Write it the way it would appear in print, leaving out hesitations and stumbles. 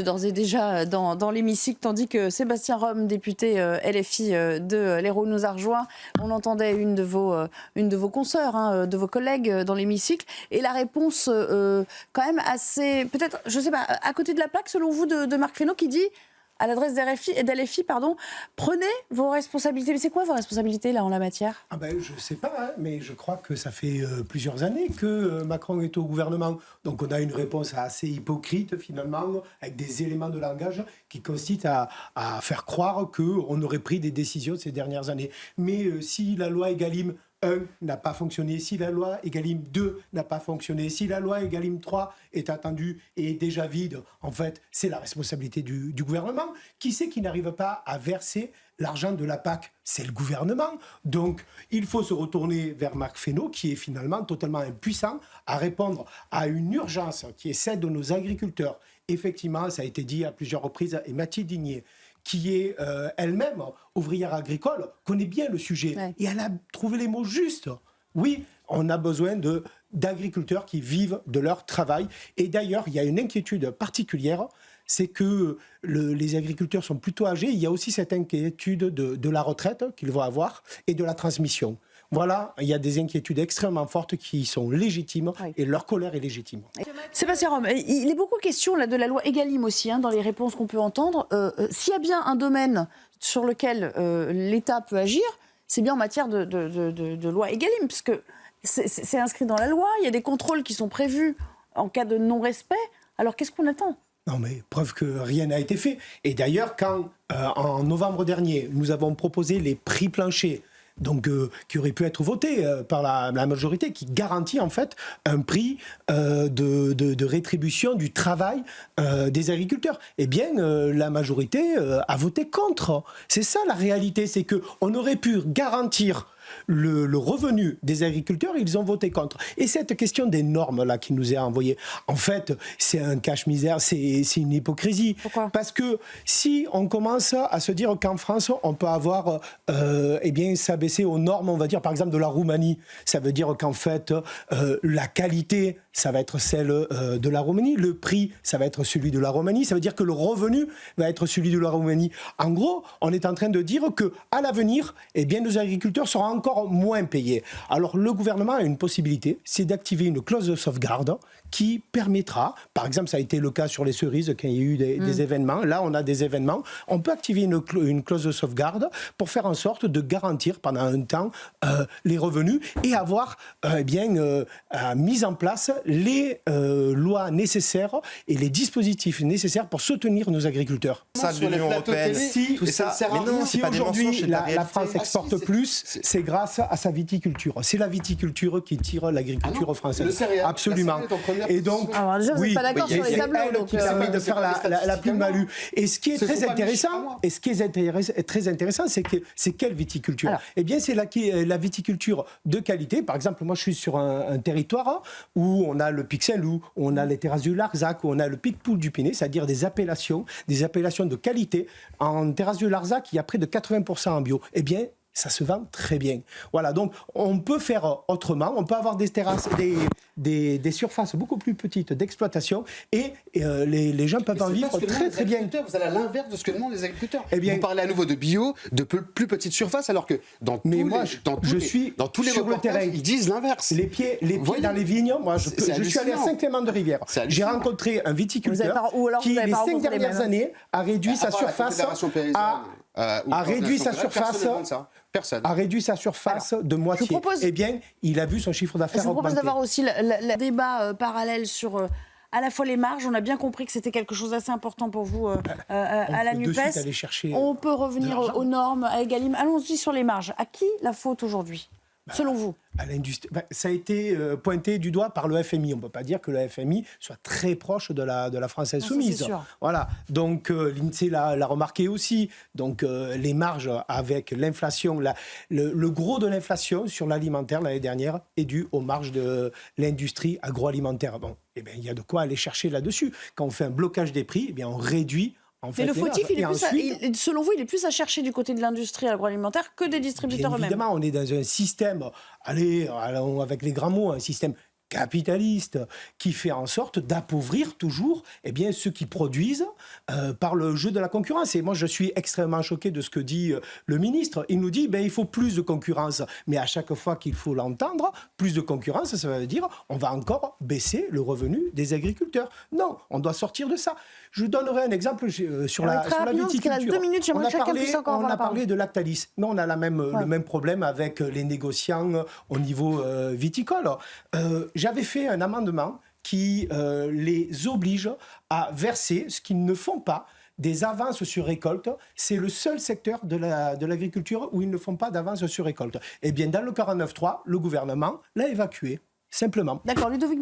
D'ores et déjà dans l'hémicycle, tandis que Sébastien Rome, député LFI de l'Hérault, nous a rejoint. On entendait une de vos consoeurs, hein, de vos collègues dans l'hémicycle, et la réponse quand même assez, peut-être, je ne sais pas, à côté de la plaque, selon vous, de Marc Fesneau, qui dit à l'adresse d'LFI, prenez vos responsabilités. Mais c'est quoi vos responsabilités là en la matière ? Je ne sais pas, hein, mais je crois que ça fait plusieurs années que Macron est au gouvernement. Donc on a une réponse assez hypocrite finalement, avec des éléments de langage qui consistent à faire croire qu'on aurait pris des décisions ces dernières années. Mais si la loi Egalim 1 n'a pas fonctionné, si la loi Egalim 2 n'a pas fonctionné, si la loi Egalim 3 est attendue et est déjà vide, en fait, c'est la responsabilité du gouvernement. Qui c'est qui n'arrive pas à verser l'argent de la PAC ? C'est le gouvernement. Donc, il faut se retourner vers Marc Fesneau, qui est finalement totalement impuissant à répondre à une urgence qui est celle de nos agriculteurs. Effectivement, ça a été dit à plusieurs reprises, et Mathilde Digné, qui est elle-même ouvrière agricole, connaît bien le sujet. Ouais. Et elle a trouvé les mots justes. Oui, on a besoin d'agriculteurs qui vivent de leur travail. Et d'ailleurs, il y a une inquiétude particulière, c'est que les agriculteurs sont plutôt âgés. Il y a aussi cette inquiétude de la retraite qu'ils vont avoir et de la transmission. Voilà, il y a des inquiétudes extrêmement fortes qui sont légitimes, oui. Et leur colère est légitime. Sébastien Rome, il est beaucoup question là, de la loi Egalim aussi, hein, dans les réponses qu'on peut entendre. S'il y a bien un domaine sur lequel l'État peut agir, c'est bien en matière de loi Egalim, parce que c'est inscrit dans la loi, il y a des contrôles qui sont prévus en cas de non-respect. Alors qu'est-ce qu'on attend ? Non mais preuve que rien n'a été fait. Et d'ailleurs, quand en novembre dernier, nous avons proposé les prix planchers, donc qui aurait pu être voté par la majorité, qui garantit en fait un prix de rétribution du travail des agriculteurs. Eh bien, la majorité a voté contre. C'est ça la réalité, c'est qu'on aurait pu garantir le revenu des agriculteurs, ils ont voté contre. Et cette question des normes là qui nous est envoyée, en fait, c'est un cache-misère, c'est une hypocrisie. Pourquoi ? Parce que si on commence à se dire qu'en France, on peut avoir, s'abaisser aux normes, on va dire par exemple de la Roumanie, ça veut dire qu'en fait, la qualité, ça va être celle de la Roumanie, le prix, ça va être celui de la Roumanie, ça veut dire que le revenu va être celui de la Roumanie. En gros, on est en train de dire qu'à l'avenir, nos agriculteurs seront encore moins payés. Alors le gouvernement a une possibilité, c'est d'activer une clause de sauvegarde qui permettra, par exemple ça a été le cas sur les cerises quand il y a eu des événements, là on a des événements, on peut activer une clause de sauvegarde pour faire en sorte de garantir pendant un temps les revenus et avoir mis en place les lois nécessaires et les dispositifs nécessaires pour soutenir nos agriculteurs. Ça de l'Union européenne, si aujourd'hui la France exporte plus, c'est grâce à sa viticulture. C'est la viticulture qui tire l'agriculture française. Absolument. Et donc, déjà, vous n'êtes pas d'accord sur les tableaux. C'est elle qui permet de faire la plus-value. Et ce qui est très intéressant, c'est quelle viticulture ? Eh bien, c'est la viticulture de qualité. Par exemple, moi, je suis sur un territoire où on a le Pic Saint-Loup, où on a les terrasses du Larzac, où on a le Pic Poul du Pinet, c'est-à-dire des appellations de qualité. En terrasse du Larzac, il y a près de 80% en bio. Eh bien, ça se vend très bien. Voilà, donc on peut faire autrement, on peut avoir des terrasses, des surfaces beaucoup plus petites d'exploitation et les gens peuvent en vivre très très bien. Vous allez à l'inverse de ce que demandent les agriculteurs. Vous parlez à nouveau de bio, de plus petites surfaces, alors que dans tous les reportages, ils disent l'inverse. Les pieds dans les vignes, moi je suis allé à Saint-Clément-de-Rivière. J'ai rencontré un viticulteur qui, les 5 dernières années, a réduit sa surface de moitié. Eh bien, il a vu son chiffre d'affaires augmenter. Je vous propose d'avoir aussi le débat parallèle sur à la fois les marges. On a bien compris que c'était quelque chose d'assez important pour vous à la NUPES. On peut revenir aux normes, à Egalim. Allons-y sur les marges. À qui la faute aujourd'hui ? Selon vous ? À l'industrie. Ça a été pointé du doigt par le FMI. On ne peut pas dire que le FMI soit très proche de la France insoumise. Voilà. Donc l'INSEE l'a remarqué aussi. Donc les marges avec l'inflation, le gros de l'inflation sur l'alimentaire l'année dernière est dû aux marges de l'industrie agroalimentaire. Bon, eh bien, il y a de quoi aller chercher là-dessus. Quand on fait un blocage des prix, eh bien, on réduit. Mais le fautif, selon vous, il est plus à chercher du côté de l'industrie agroalimentaire que des distributeurs eux-mêmes. Évidemment, on est dans un système, avec les grands mots, un système capitaliste qui fait en sorte d'appauvrir toujours ceux qui produisent par le jeu de la concurrence. Et moi, je suis extrêmement choqué de ce que dit le ministre. Il nous dit il faut plus de concurrence. Mais à chaque fois qu'il faut l'entendre, plus de concurrence, ça veut dire on va encore baisser le revenu des agriculteurs. Non, on doit sortir de ça. Je donnerai un exemple sur la viticulture. 2 minutes, on a parlé de Lactalis, mais on a le même problème avec les négociants au niveau viticole. J'avais fait un amendement qui les oblige à verser ce qu'ils ne font pas, des avances sur récolte. C'est le seul secteur de l'agriculture où ils ne font pas d'avances sur récolte. Eh bien, dans le 49.3, le gouvernement l'a évacué, simplement. D'accord, Ludovic.